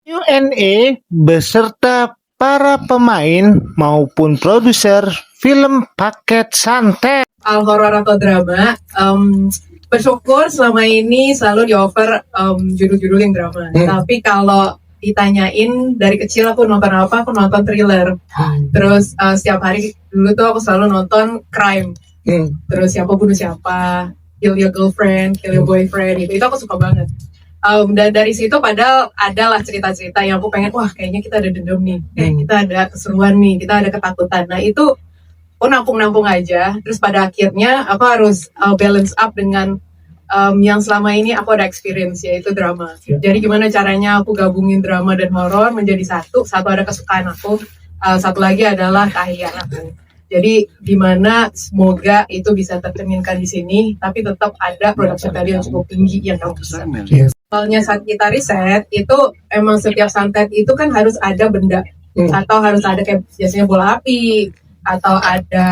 Q&A beserta para pemain maupun produser film paket santet. Horor atau drama, bersyukur selama ini selalu di-offer judul-judul yang drama. Tapi kalau ditanyain dari kecil aku nonton apa, aku nonton thriller. Terus setiap hari dulu tuh aku selalu nonton crime. Terus siapa bunuh siapa, kill your girlfriend, kill your boyfriend, itu aku suka banget. Dan dari situ padahal adalah cerita-cerita yang aku pengen, wah kayaknya kita ada dendam nih, kayak kita ada keseruan nih, kita ada ketakutan. Nah itu aku nampung-nampung aja. Terus pada akhirnya aku harus balance up dengan yang selama ini aku ada experience, yaitu drama. Jadi gimana caranya aku gabungin drama dan horor menjadi satu. Satu ada kesukaan aku, satu lagi adalah keahlian aku. Jadi dimana semoga itu bisa tercerminkan di sini, tapi tetap ada production value yang cukup tinggi yang kamu bisa. Soalnya saat kita riset, itu emang setiap santet itu kan harus ada benda, atau harus ada kayak biasanya bola api, atau ada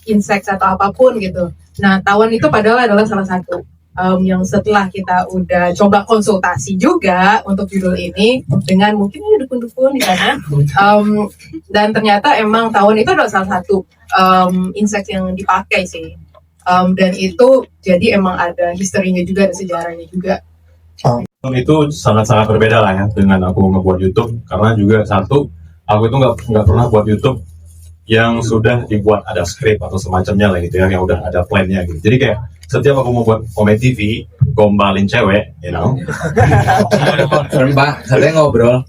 insect atau apapun gitu. Nah, tawon itu padahal adalah salah satu yang setelah kita udah coba konsultasi juga untuk judul ini dengan mungkin dukun-dukun di sana, dan ternyata emang tawon itu adalah salah satu insect yang dipakai sih. Dan itu jadi emang ada historinya juga, ada sejarahnya juga. Itu sangat-sangat berbeda lah ya dengan aku ngebuat YouTube, karena juga satu, aku itu nggak pernah buat YouTube yang sudah dibuat ada skrip atau semacamnya lah gitu ya, yang udah ada plannya gitu. Jadi kayak setiap aku mau buat komedi TV, gombalin cewek, you know. Mbak, katanya ngobrol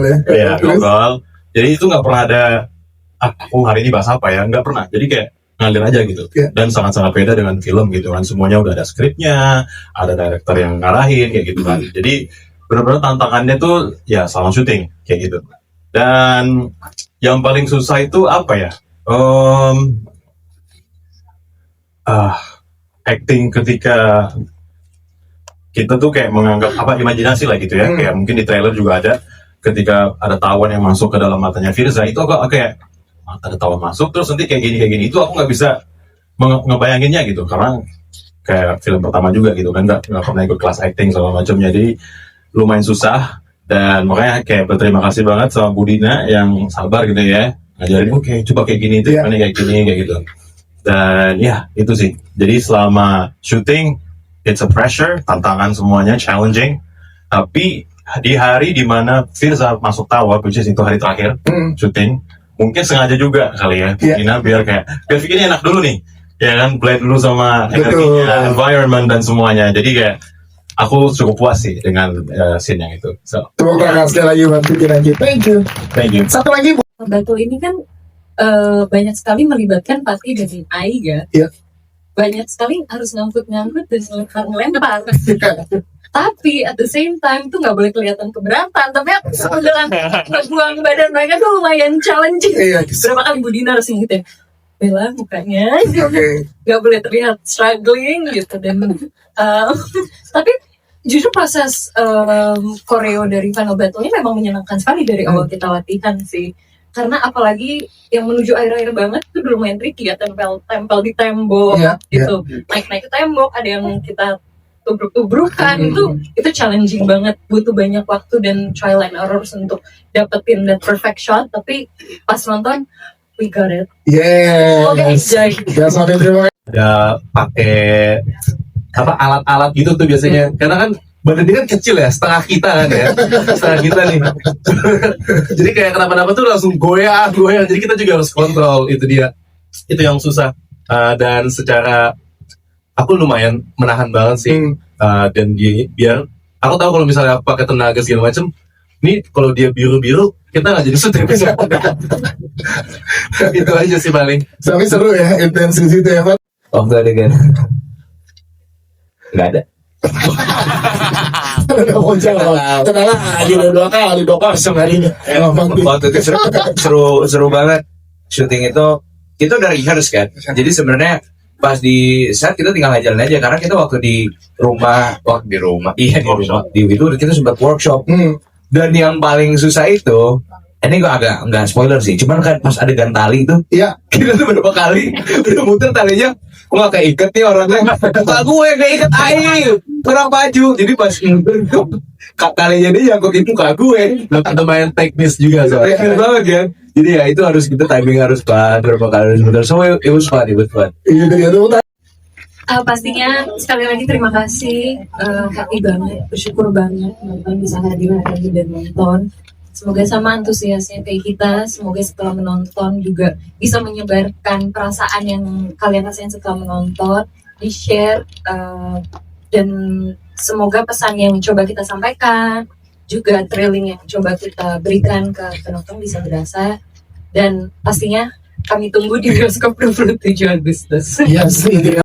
ya. Iya, ngobrol. Jadi itu nggak pernah ada, aku hari ini bahas apa ya, nggak pernah. Jadi kayak ngalir aja gitu. Dan sangat-sangat beda dengan film gitu kan, semuanya udah ada skripnya, ada director yang ngarahin kayak gitu kan. Jadi benar-benar tantangannya tuh ya selama syuting kayak gitu. Dan yang paling susah itu apa ya? Acting ketika kita tuh kayak menganggap apa, imajinasi lah gitu ya. Kayak mungkin di trailer juga ada, ketika ada tawon yang masuk ke dalam matanya Firza, itu aku kayak ada tawon masuk terus nanti kayak gini, itu aku nggak bisa ngebayanginnya gitu, karena kayak film pertama juga gitu kan, nggak pernah ikut kelas acting segala macamnya, jadi lumayan susah. Dan makanya kayak berterima kasih banget sama Budina yang sabar gitu ya, ngajarin oke, coba kayak gini itu kayak gini kayak gitu. Dan ya itu sih, jadi selama syuting it's a pressure, tantangan semuanya challenging. Tapi di hari dimana Firza masuk tawa, which is itu hari terakhir syuting, mungkin sengaja juga kali ya Budina biar bikinnya enak dulu nih ya kan, blend dulu sama energinya, environment dan semuanya. Jadi kayak aku cukup puas sih dengan scene yang itu. So, Terima kasih lagi buat bikin aja. Thank you. Satu lagi Bu. Batu ini kan banyak sekali melibatkan Pati dan Aiga. Iya. Banyak sekali harus ngangkut-ngangkut dan ngelempar. Tapi at the same time tuh nggak boleh kelihatan keberatan. Tapi aku sebenarnya ngebuang badan mereka tuh lumayan challenging. Berapa kali Budina harus ngingetin, Bella mukanya nggak boleh terlihat struggling gitu. Dan tapi justru proses koreo dari Final Battle ini memang menyenangkan sekali dari awal kita latihan sih. Karena apalagi yang menuju air-air banget itu lumayan tricky ya, tempel di tembok gitu, naik ke tembok, ada yang kita tubruk-tubrukan, itu challenging banget, butuh banyak waktu dan trial and errors untuk dapetin that perfect shot. Tapi pas nonton we got it. Sampai terima kasih. Ada pakai alat-alat gitu tuh biasanya, karena kan badan dia kan kecil ya, setengah kita kan ya, setengah kita nih. Jadi kayak kenapa-napa tuh langsung goyang. Jadi kita juga harus kontrol, itu yang susah. Dan secara aku lumayan menahan banget sih. Dan biar aku tahu kalau misalnya pakai tenaga segala macem, ini kalau dia biru-biru kita nggak jadi syuting. Itu aja sih paling. Tapi seru ya, intensif itu ya Pak. Waktu adegan nggak ada. Tenang aja, udah 2-0 hari ini. Waktu itu seru banget. Syuting itu kita udah rehearse kan. Jadi sebenarnya pas di set kita tinggal ngajarin aja, karena kita waktu di rumah itu kita sempat workshop. Dan yang paling susah itu ini gue agak nggak spoiler sih, cuman kan pas adegan tali itu, Iya. kita tuh beberapa kali udah muter talinya, kok nggak keikat nih orangnya, muka gue keikat air, kurang baju, jadi pas muter tuh talinya dia nyangkutin muka gue, lumayan teknis juga soalnya. keren banget kan, jadi ya itu harus kita timing harus pas berapa kali harus muter, so it was fun. Iya dari itu Pastinya sekali lagi terima kasih, happy banget, bersyukur banget teman-teman bisa hadir lagi dan nonton. Semoga sama antusiasnya kayak kita, semoga setelah menonton juga bisa menyebarkan perasaan yang kalian rasain setelah menonton, di-share, dan semoga pesan yang coba kita sampaikan, juga thrilling yang coba kita berikan ke penonton bisa berasa, dan pastinya kami tunggu di bioskop 27 Agustus. Iya sih.